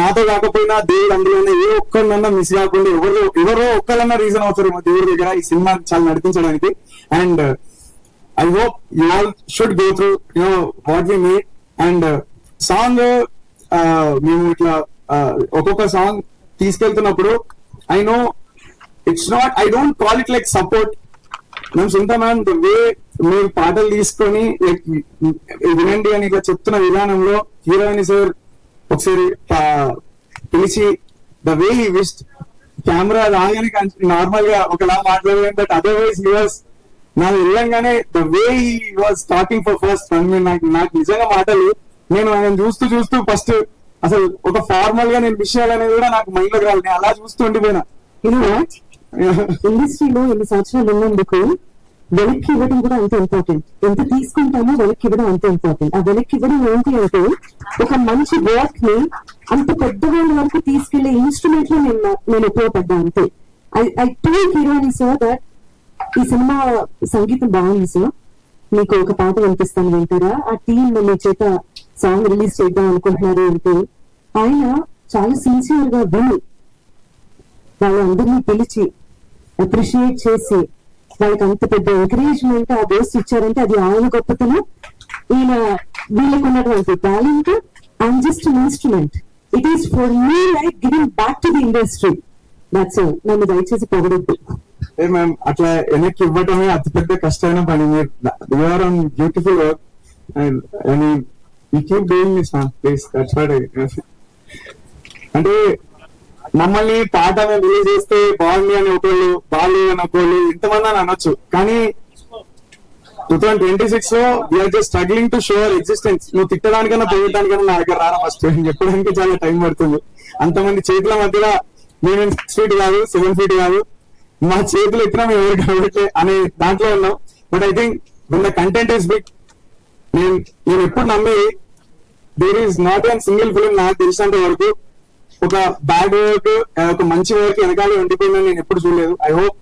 నాతో కాకపోయినా దేవుడు అందులోనే ఏ ఒక్కరినన్నా మిస్ కాకుండా ఎవరో ఒక్కరన్నా రీజన్ అవుతారు మా దేవుడి దగ్గర ఈ సినిమా చాలా నడిపించడానికి. And I hope you all should go through what we need. And song మేము ఇట్లా ఒక్కొక్క సాంగ్ తీసుకెళ్తున్నప్పుడు I know it's not, I don't call it like support. మేము సొంత మ్యామ్ ద వే మీరు పాటలు తీసుకొని వినండి అని ఇట్లా చెప్తున్న విధానంలో హీరోయిన్ సార్ ఒకసారి పిలిచి the way he wish camera రాగానే నార్మల్ గా ఒకలా మాట్లాడలేదు, బట్ అదర్వైజ్ హీ వాజ్ నాకు వెళ్ళంగానే the way he was talking for first నాకు నిజంగా మాటలు నేను ఆయన చూస్తూ ఫస్ట్ అసలు ఒక ఫార్మల్ గా నేను విషయాలు అనేది కూడా నాకు మైండ్ లోకి రాలేదు, నేను అలా చూస్తూ ఉండిపోయినా. ఇండస్ట్రీలో ఎన్ని సంవత్సరాలు ఉన్నందుకు వెనక్కి ఇవ్వడం కూడా అంత ఇంపార్టెంట్. ఎంత తీసుకుంటామో వెనక్కి ఇవ్వడం అంత ఇంపార్టెంట్. ఆ వెనక్కి ఇవ్వడం ఏంటి అంటే ఒక మంచి వర్క్ ని అంత పెద్దవాళ్ళ వరకు తీసుకెళ్లే ఇన్స్ట్రుమెంట్ లో నేను ఉపయోగపడ్డా అంతే. I told heroine sir that ఈ సినిమా సంగీతం బాగుంది సార్, మీకు ఒక పాట వినిపిస్తాను వింటారా, ఆ టీం మీ చేత సాంగ్ రిలీజ్ చేద్దాం అనుకుంటున్నారు అంటే ఆయన చాలా సిన్సియర్ గా విని వాళ్ళందరినీ పిలిచి అప్రిషియేట్ చేసి వాళ్ళకి అంత పెద్ద ఎంకరేజ్మెంట్ ఆ బోస్ ఇచ్చారంటే అది ఆయన గొప్పతనం. ఈయన వీళ్ళకు ఉన్నటువంటి talent and just an instrument. It is for me like giving back to the industry. That's all. నన్ను దయచేసి పొగడొద్దు. మ్యామ్ అట్లా వెనక్కి ఇవ్వటమే అతిపెద్ద కష్టమైన పని. మీరు on beautiful work and you keep doing this ma'am please. That's what అంటే మమ్మల్ని పాట రిలీజ్ చేస్తే బాగుంది అని ఒకళ్ళు, బాగాలేదు అని ఒకళ్ళు, ఇంతమంది అని అనొచ్చు. కానీ 2026 లో we're just struggling to show our existence. నువ్వు తిట్టడానికన్నా పోయడానికన్నా నా దగ్గర రారా ఫస్ట్ చెప్పడానికి చాలా టైం పడుతుంది. అంతమంది చేతుల మధ్యలో మేము 6 feet కాదు 7 feet కాదు, మా చేతులు ఎత్తినా మేము ఎవరు కాబట్టి అనే దాంట్లో ఉన్నాం. But I think when the content is big, నేను ఎప్పుడు నమ్మేది there is not one single film నాకు తెలిసినంత వరకు ఒక బ్యాడ్ వర్క్ ఒక మంచి వర్క్ వెనకాల ఉండిపోయిందని నేను ఎప్పుడు చూడలేదు. I hope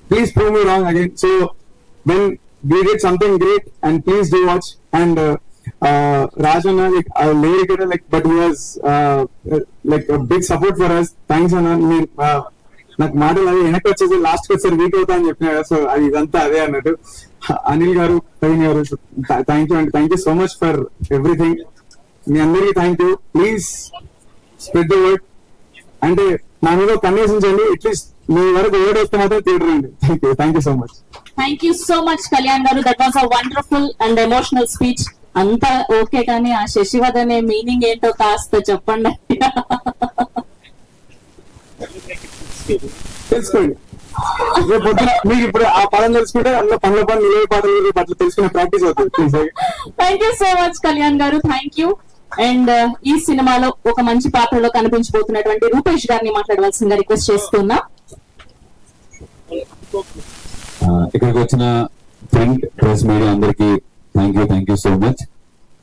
please prove me wrong again. So when we did something great and please do watch. And Rajana like but he was like a big support for us. Thanks Anna. నాకు మాటలు అది వెనక్కి వచ్చేసి last కి వచ్చేసి week అవుతా అని చెప్పినా కదా, సో అది ఇదంతా అదే అన్నట్టు. అనిల్ గారు, ప్రవీణ్ గారు, థ్యాంక్ యూ అండి. Thank you so much for everything. మీ అందరికీ thank you. Please spread the word. అంటే నా మీద కన్వేషించండి, అట్లీస్ట్ మీ వరకు వర్డ్ వస్తే మాత్రం థియేటర్ అండి. Thank you so much. Thank you so much Kalyan garu. That was a wonderful and emotional speech. అంతా ఓకే, కానీ ఆ శశివద్ అనే మీనింగ్ ఏంటో కాస్త చెప్పండి. తెలుసుకోండి. పొద్దున మీకు ఇప్పుడు ఆ పదం తెలుసుకుంటే అందులో పనుల పని నిలవ పాటలు అట్లా తెలుసుకునే ప్రాక్టీస్ అవుతుంది. Thank you so much Kalyan garu. Thank you. And ఈ సినిమాలో ఒక మంచి పాత్రలో కనిపించబోతున్నటువంటి రూపేష్ గారిని మాట్లాడవలసిందిగా రిక్వెస్ట్ చేస్తున్నా. ఇక్కడికి వచ్చిన ప్రింట్ ప్రెస్ మీడియా అందరికి థ్యాంక్ యూ సో మచ్.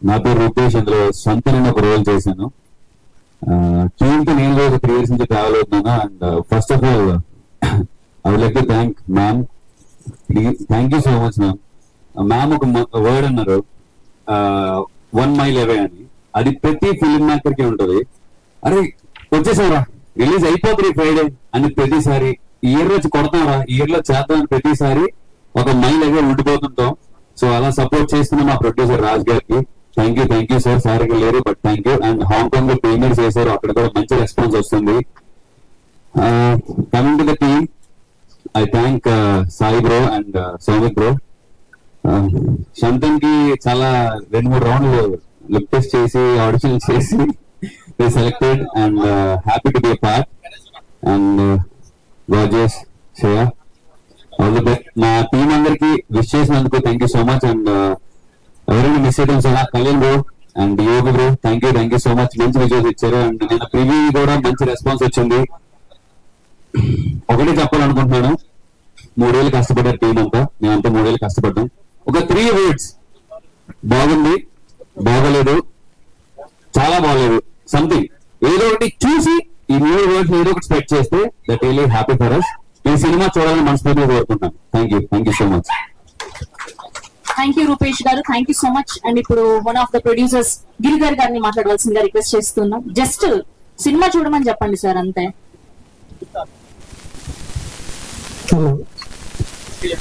నా పేరు రూపేష్. అందులో సొంత నేను ఒక రోల్ చేశాను. టీమ్ తో నేను ఒక 3 years నుంచి ట్రావెల్ అవుతున్నాను. And first of all I would like to thank ma'am. Thank you so much ma'am. Ma'am ఒక వర్డ్ అన్నారు 1 mile away అని. అది ప్రతి ఫిల్మ్ మేకర్ కి ఉంటది. అరే వచ్చేసారా, రిలీజ్ అయిపోతుంది ఫ్రైడే అని ప్రతిసారి, ఈ ఇయర్ వచ్చి కొడతారా, ఈ ఇయర్ లో చేద్దాం అని ప్రతిసారి 1 mile away ఉండిపోతుంటాం. సో అలా సపోర్ట్ చేస్తున్న మా ప్రొడ్యూసర్ రాజ్ గారికి థ్యాంక్ యూ సార్. సార్ లేరు but thank you. And Hong Kong లో ప్రీమియర్ చేశారు, అక్కడ కూడా మంచి రెస్పాన్స్ వస్తుంది. Coming to the team, I thank Sai bro and Soumik bro. Shantan కి చాలా 2-3 రౌండ్లు లుక్ టెస్ట్ చేసి ఆడిషన్ చేసి selected and happy to be a part. And Rajesh, Shreya, all the best. మా టీం అందరికి విష్ చేసినందుకు thank you so much. And ఎవరైనా మిస్ చేయడం sir Kalyan bro and Yogi bro thank you so much. మంచి visuals ఇచ్చారు. And నేను preview కూడా మంచి రెస్పాన్స్ వచ్చింది. ఒకటే చెప్పాలనుకుంటున్నాను, 3 ఏళ్ళు కష్టపడ్డారు టీం అంతా, మేమంతా 3 ఏళ్ళు కష్టపడ్డాం. ఒక 3 words, బాగుంది, బాగలేదు, చాలా బాగలేదు, సంథింగ్ ఏదో ఒకటి చూసి ఈ 3 words ఏదో ఒకటి స్పెక్ట్ చేస్తే that really happy for us. ఈ సినిమా చూడాలని మనస్ఫూర్తిగా కోరుకుంటాను. Thank you so much. Thank you Rupesh garu, thank you so much. And ఇప్పుడు one of the producers Giridhar గారిని మాట్లాడవలసిందిగా రిక్వెస్ట్ చేస్తున్నాం. జస్ట్ సినిమా చూడమని చెప్పండి సార్, అంతే. హలో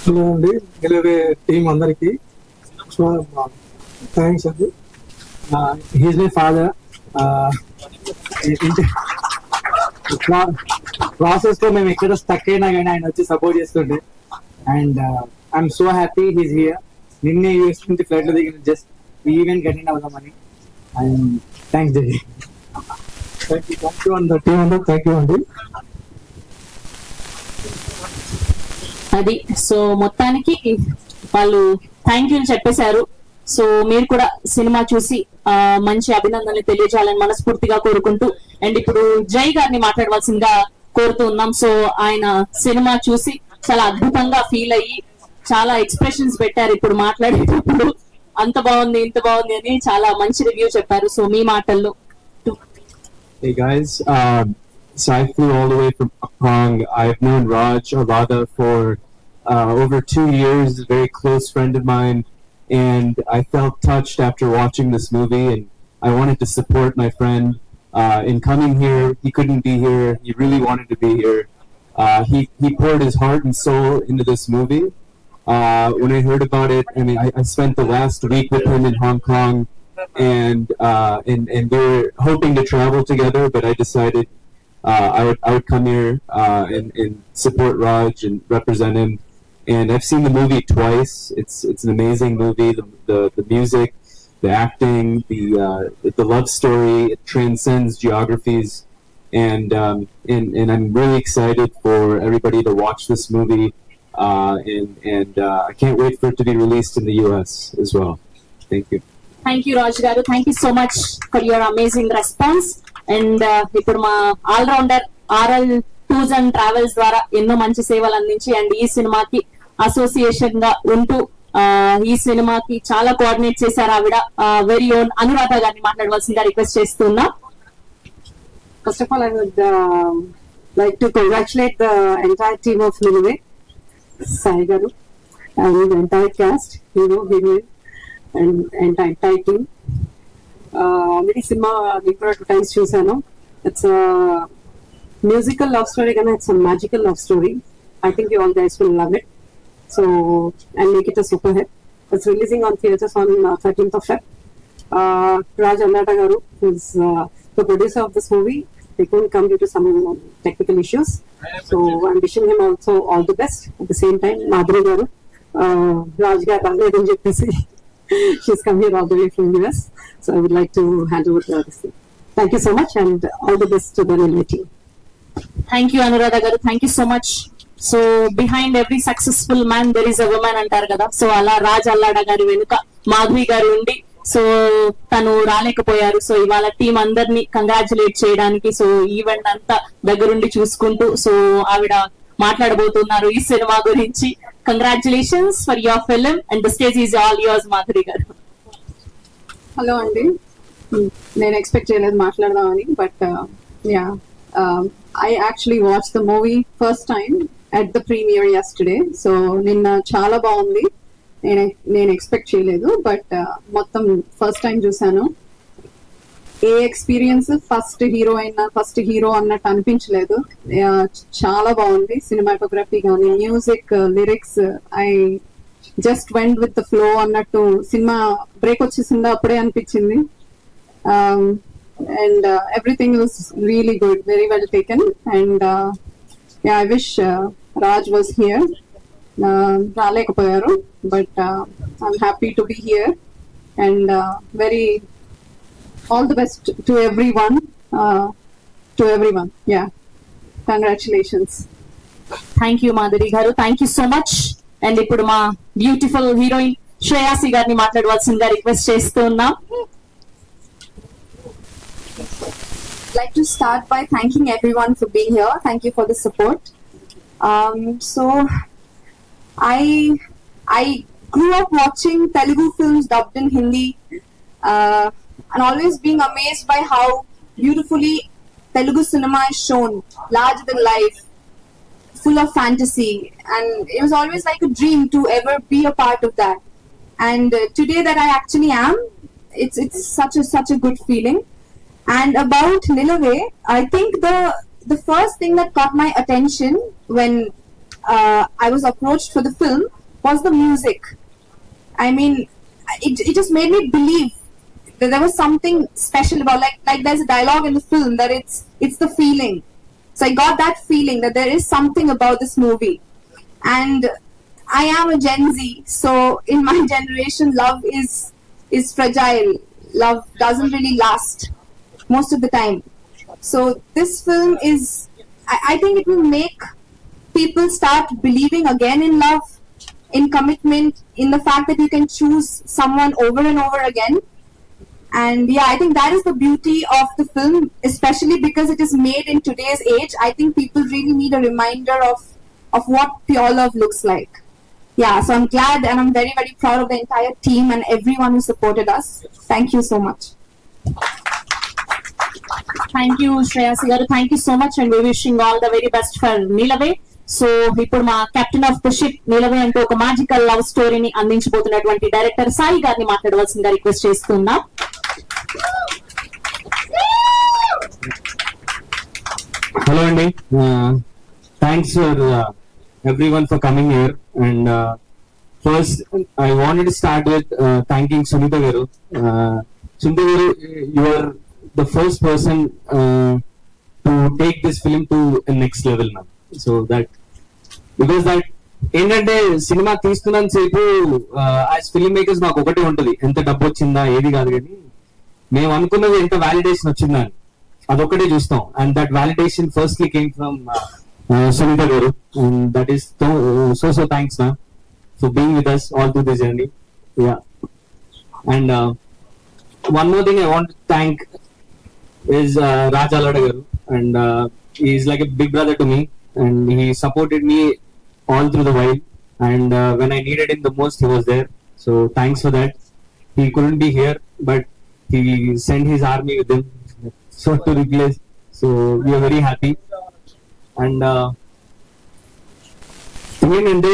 హలో అండి, గెలివే టీం అందరికి థ్యాంక్స్ అండి. He's my father. ప్రాసెస్ లో మేము ఎక్కడ స్టక్ అయినా కానీ ఆయన వచ్చి సపోర్ట్ చేస్తుండే. And I'm so happy he's here. నిన్నే యూఎస్ నుంచి ఫ్లైట్ లో దిగిన, జస్ట్ ఈవెంట్ అటెండ్ అవుదామని. అండ్ థ్యాంక్స్ జై. థ్యాంక్ యూ అండి టీం అందరూ, థ్యాంక్ యూ అండి. అది సో మొత్తానికి వాళ్ళు థ్యాంక్ యూ చెప్పేశారు. సో మీరు కూడా సినిమా చూసి మంచి అభినందనలు తెలియజేయాలని మనస్ఫూర్తిగా కోరుకుంటూ, అండ్ ఇప్పుడు జై గారిని మాట్లాడవలసిందిగా కోరుతూ ఉన్నాం. సో ఆయన సినిమా చూసి చాలా అద్భుతంగా ఫీల్ అయ్యి చాలా ఎక్స్ప్రెషన్స్ పెట్టారు. ఇప్పుడు మాట్లాడేటప్పుడు అంత బాగుంది ఇంత బాగుంది అని చాలా మంచి రివ్యూ చెప్పారు. సో మీ మాటల్లో. Hey guys, so I flew all the way from Hong Kong. I've known Raj Arada for over 2 years, a very close friend of mine, and I felt touched after watching this movie, and I wanted to support my friend in coming here. He couldn't be here. He really wanted to be here. He poured his heart and soul into this movie. When I heard about it, I mean, I spent the last week with him in Hong Kong, and we were hoping to travel together, but I decided I would come here and support Raj and represent him. And I've seen the movie twice. It's an amazing movie. The music, the acting, the love story, it transcends geographies. And I'm really excited for everybody to watch this movie. And I can't wait for it to be released in the US as well. Thank you. Thank you Raj garu, thank you so much for your amazing response. And ఇప్పుడు మా allrounder RL tours and travels ద్వారా ఎన్నో మంచి సేవలు అందించి and ఈ సినిమాకి association గా ఉంటూ ఈ సినిమాకి చాలా కోఆర్డినేట్ చేశారు ఆవిడ, వెరీ ఓన్ అనురాధ గారిని మాట్లాడవలసిందిగా రిక్వెస్ట్ చేస్తున్నా. First of all, I would like to congratulate the entire team of Nilve, Sai Garu, and the entire cast, heroine, and entire team. Already cinema I've 2 times చూసాను. It's a musical love story, and it's a magical love story. I think you all guys will love it. So and make it a super hit. It's releasing on theaters on 13th of Feb. Raj Arada garu is the producer of this movie. They couldn't come due to some technical issues. So I'm wishing him also all the best. At the same time, Madhuri garu, Raj garu raledani cheppesi she's come here all the way from US. So I would like to hand over to her. Thank you so much, and all the best to the Nilve team. Thank you Anuradha garu, thank you so much. So behind every successful man there is a women అంటారు కదా. So అలా రాజ్ అల్లాడ గారి వెనుక మాధవి గారు ఉండి so తను రాలేకపోయారు. So ఇవాళ టీం అందరినీ కంగ్రాచులేట్ చేయడానికి సో ఈవెంట్ అంతా దగ్గరుండి చూసుకుంటూ సో ఆవిడ మాట్లాడబోతున్నారు ఈ సినిమా గురించి. Congratulations for your film and the stage is all yours Madhuri గారు. హలో అండి, నేను ఎక్స్పెక్ట్ చేయలేదు మాట్లాడదామని, but yeah I actually watched the movie first time at the premiere yesterday. So నిన్న చాలా బాగుంది. నేను ఎక్స్పెక్ట్ చేయలేదు, బట్ మొత్తం ఫస్ట్ టైం చూసాను. ఏ ఎక్స్పీరియన్స్ ఫస్ట్ హీరో అన్నట్టు అనిపించలేదు. చాలా బాగుంది. సినిమాటోగ్రఫీ కానీ music, lyrics, I just went with the flow అన్నట్టు. సినిమా బ్రేక్ వచ్చేసిందా అప్పుడే అనిపించింది. And everything was really good, very well taken. And yeah, I wish Raj was here. Ralekapoyaru, but I'm happy to be here. And very all the best to everyone. Yeah, congratulations. Thank you Madhuri garu, thank you so much. And ఇప్పుడు మా beautiful heroine Shreyasi గారిని మాట్లాడవలసిందిగా request చేస్తూ ఉన్నాం. Like to start by thanking everyone for being here. Thank you for the support. So I grew up watching Telugu films dubbed in Hindi and always being amazed by how beautifully Telugu cinema is shown, larger than life, full of fantasy, and it was always like a dream to ever be a part of that. and today that I actually am, it's such a good feeling. And about Nilavey, I think the first thing that caught my attention when I was approached for the film was the music. I mean, it just made me believe that there was something special about, like there's a dialogue in the film that it's the feeling. So I got that feeling that there is something about this movie. And I am a Gen Z, so in my generation, love is fragile. Love doesn't really last most of the time. So this film is, I think it will make people start believing again in love, in commitment, in the fact that you can choose someone over and over again. And yeah, I think that is the beauty of the film, especially because it is made in today's age. I think people really need a reminder of what pure love looks like. Yeah, so I'm glad and I'm very, very proud of the entire team and everyone who supported us. Thank you so much. Thank you Shreyasi garu, thank you so much and we wishing all the very best for Nilave. So ఇప్పుడు మా captain of the ship Nilave అంటూ ఒక magical love స్టోరీని అందించబోతున్నటువంటి director Sai గారిని మాట్లాడవలసిందిగా request చేస్తున్నాం. Hello, Andy. Thanks for everyone for coming here. And first, I wanted to start with thanking Sunita Garu. Sunita Garu, you are the first person to take this film to the next level now. So because ఏంటంటే cinema తీస్తున్నంత సేపు as film makers మాకు ఒకటే ఉంటుంది, ఎంత డబ్బు వచ్చిందా ఏది కాదు, కానీ మేము అనుకున్నది ఎంత వ్యాలిడేషన్ వచ్చిందా అని అదొక్కటే చూస్తాం. And that validation firstly came from Sunitha garu. That is so thanks ma'am for being with us all through this journey. Yeah. And one more thing I want to thank is Raj Alada garu, and he is like a big brother to me, and he supported me all through the while, and when I needed him the most he was there. So thanks for that. He couldn't be here, but he sent his army with him so to replace. So we are very happy. And ఏంటంటే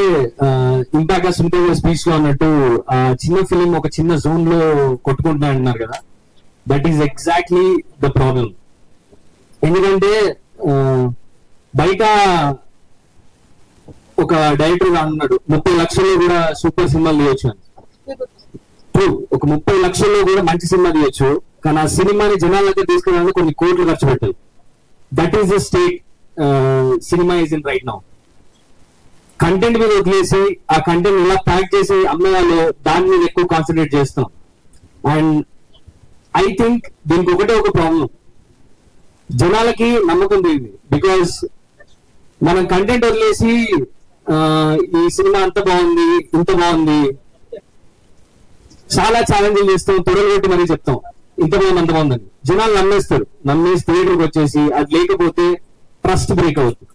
impact Sunitha గారి speech లో అన్నట్టు చిన్న film ఒక చిన్న zone లో కొట్టుకుంటున్నా అంటున్నారు కదా, that is exactly the problem. ఎందుకంటే బయట ఒక డైరెక్టర్ అన్నాడు 30 లక్షల్లో కూడా సూపర్ సినిమాలు తీయొచ్చు అని. ట్రూ, ఒక 30 లక్షల్లో కూడా మంచి సినిమా తీయొచ్చు, కానీ ఆ సినిమాని జనాలతో తీసుకురావడానికి కొన్ని కోట్లు ఖర్చు పెట్టాలి. That is the state cinema is in right now. Content మీద వదిలేసి ఆ కంటెంట్ ఇలా ప్యాక్ చేసి అమ్మేవాళ్ళు దాని మీద ఎక్కువ కాన్సన్ట్రేట్ చేస్తాం. అండ్ ఐ థింక్ దీనికి ఒకటే ఒక ప్రాబ్లం, జనాలకి నమ్మకం లేదు. బికాస్ మనం కంటెంట్ వదిలేసి ఈ సినిమా అంత బాగుంది ఇంత బాగుంది చాలా ఛాలెంజ్లు చేస్తాం, తొడలు పెట్టి మరీ చెప్తాం ఇంత బాగుంది అంత బాగుందని. జనాలు నమ్మేస్తారు, నమ్మేసి థియేటర్కి వచ్చేసి అది లేకపోతే ట్రస్ట్ బ్రేక్ అవుతుంది.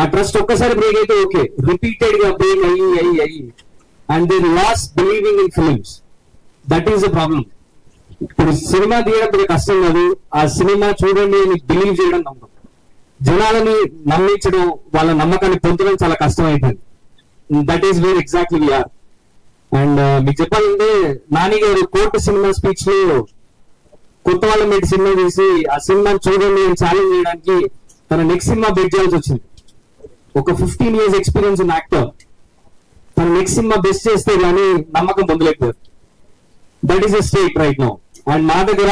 ఆ ట్రస్ట్ ఒక్కసారి బ్రేక్ అయితే ఓకే, రిపీటెడ్ గా బ్రేక్ అయ్యి and they lose believing in films. That is the problem. ఇప్పుడు సినిమా తీయడం పెద్ద కష్టం కాదు, ఆ సినిమా చూడండి అని బిలీవ్ చేయడం నమ్మకం. జనాలని నమ్మించడం, వాళ్ళ నమ్మకాన్ని పొందడం చాలా కష్టం అయిపోయింది. That is where exactly we are. And మీకు చెప్పాలంటే నాని గారు కోర్టు సినిమా స్పీచ్ లో కొత్త వాళ్ళ మీద సినిమా తీసి ఆ సినిమాని చూడండి అని ఛాలెంజ్ చేయడానికి తన నెక్స్ట్ సినిమా బెట్ చేయాల్సి వచ్చింది. ఒక 15 years ఎక్స్పీరియన్స్ ఉన్న యాక్టర్ తన నెక్స్ట్ సినిమా బెస్ట్ చేస్తే గానీ నమ్మకం పొందలేకపోయారు. That is the state right now. And మా దగ్గర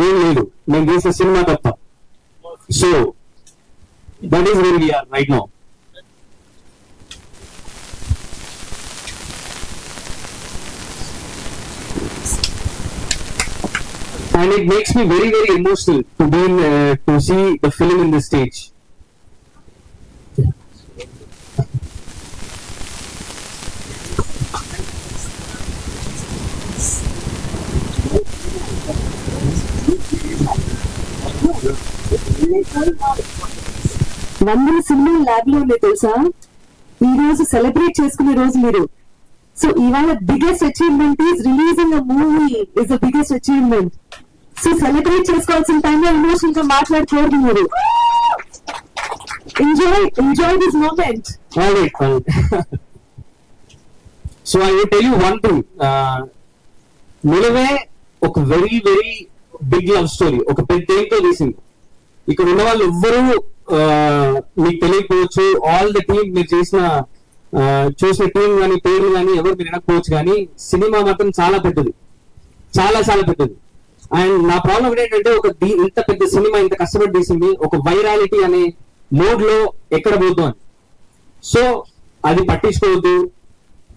ఏం లేదు, మేము చేసే సినిమా తప్ప. So that is where we are right now. And it makes me very, very emotional to be to see the film in this stage. వందల సినిమాలు lab లో ఉన్నాయి తెలుసా. ఈ రోజు సెలబ్రేట్ చేసుకునే రోజు మీరు. సో ఇవాళ biggest achievement is releasing a movie is the biggest achievement. So celebrate చేసుకోవాల్సిన టైంలో ఎమోషన్ గా మాట్లాడుకోవద్దు మీరు. Enjoy this moment. So I will tell you one thing, Nilave ఒక very very big love story, ఒక పెద్ద టీంతో తీసింది. ఇక్కడ ఉన్న వాళ్ళు ఎవ్వరూ మీకు తెలియకపోవచ్చు, ఆల్ ద టీమ్ మీరు చూసిన టీం కానీ పేర్లు కానీ ఎవరు మీరు వినకపోవచ్చు, కానీ సినిమా మాత్రం చాలా పెద్దది, చాలా చాలా పెద్దది. అండ్ నా ప్రాబ్లం ఏంటంటే ఇంత పెద్ద సినిమా ఇంత కష్టపడి తీసింది ఒక వైరాలిటీ అనే మోడ్ లో ఎక్కడ పోతాం అని. సో అది పట్టించుకోవద్దు,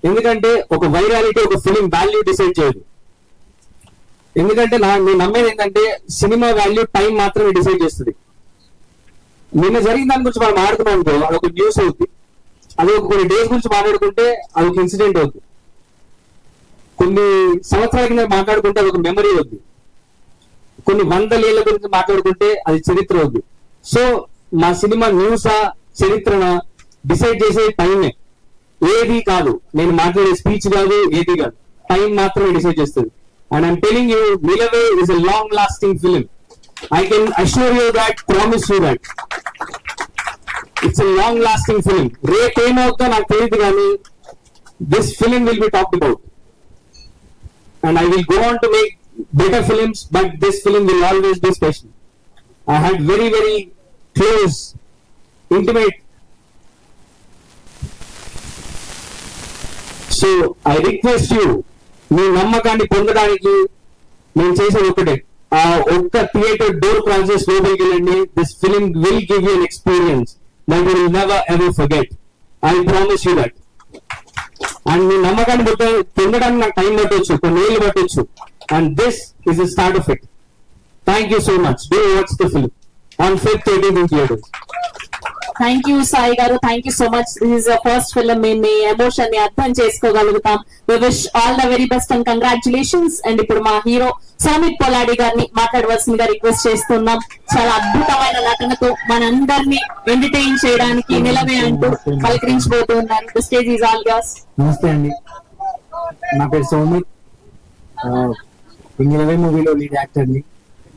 ఎందుకంటే ఒక వైరాలిటీ ఒక ఫిలిం వాల్యూ డిసైడ్ చేయదు. ఎందుకంటే నేను నమ్మేది ఏంటంటే సినిమా వాల్యూ టైం మాత్రమే డిసైడ్ చేస్తుంది. నిన్న జరిగిన దాని గురించి మనం మాట్లాడుతున్నాం అనుకో, అదొక న్యూస్ అవుతుంది. అది కొన్ని డేస్ గురించి మాట్లాడుకుంటే అదొక ఇన్సిడెంట్ అవుతుంది. కొన్ని సంవత్సరాల కింద మాట్లాడుకుంటే అదొక మెమరీ అవుతుంది. కొన్ని 100 ఏళ్ల గురించి మాట్లాడుకుంటే అది చరిత్ర అవుతుంది. సో మా సినిమా న్యూసా చరిత్రనా డిసైడ్ చేసే టైమే, ఏది కాదు. నేను మాట్లాడే స్పీచ్ కాదు, ఏది కాదు, టైం మాత్రమే డిసైడ్ చేస్తుంది. And I'm telling you, Nilave is a long lasting film. I can assure you that, promise you that. It's a long lasting film. రేపు ఏమవుతుందో నాకు తెలియదు కానీ this film will be talked about. And I will go on to make better films, but this film will always be special. I had very, very close, intimate. So I request you, మీ నమ్మకాన్ని పొందడానికి నేను చేసేది ఒకటే, ఆ ఒక్క theatre door cross చేసి లోపలికి వెళ్ళండి. This film will give you an experience that you will never ever forget. I promise you that. And మీ నమ్మకాన్ని పొందడానికి నాకు టైం పట్టవచ్చు, కొన్ని ఏళ్ళు పట్టవచ్చు. And this is the start of it. Thank you so much. Do watch the film on 5th 18th theatres. Thank you Sai garu, thank you so much. This is first film, మేము మీ ఎమోషన్ ని అర్థం చేసుకోగలుగుతాం. We wish all the very best and congratulations. And ఇప్పుడు మా hero Soumith Poladi గారిని మాట్లాడవలసిందిగా request చేస్తున్నాం. చాలా అద్భుతమైన నటనతో మనందరినీ ఎంటర్టైన్ చేయడానికి నిలవే అంటూ పలకరించబోతున్నారు. The stage is all yours. నమస్తే అండి, నా పేరు సౌమిత్. నిలవే మూవీలో లీడ్ యాక్టర్ని.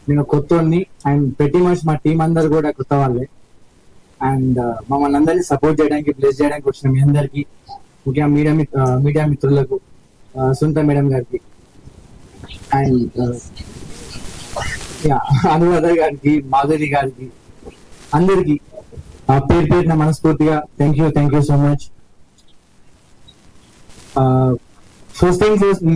నేను కొత్తోడిని. అండ్ ప్రతి మచ్ మా టీం అందరు కూడా కొత్త వాళ్ళే. అండ్ మమ్మల్ని అందరినీ సపోర్ట్ చేయడానికి, ప్లేస్ చేయడానికి వచ్చిన మీ అందరికి, ముఖ్యంగా మీడియా మిత్రులకు, సునీత మేడం గారికి అండ్ అనురాధ గారికి, మాధురి గారికి, అందరికి పేరు పేరున మనస్ఫూర్తిగా thank you so much. First thing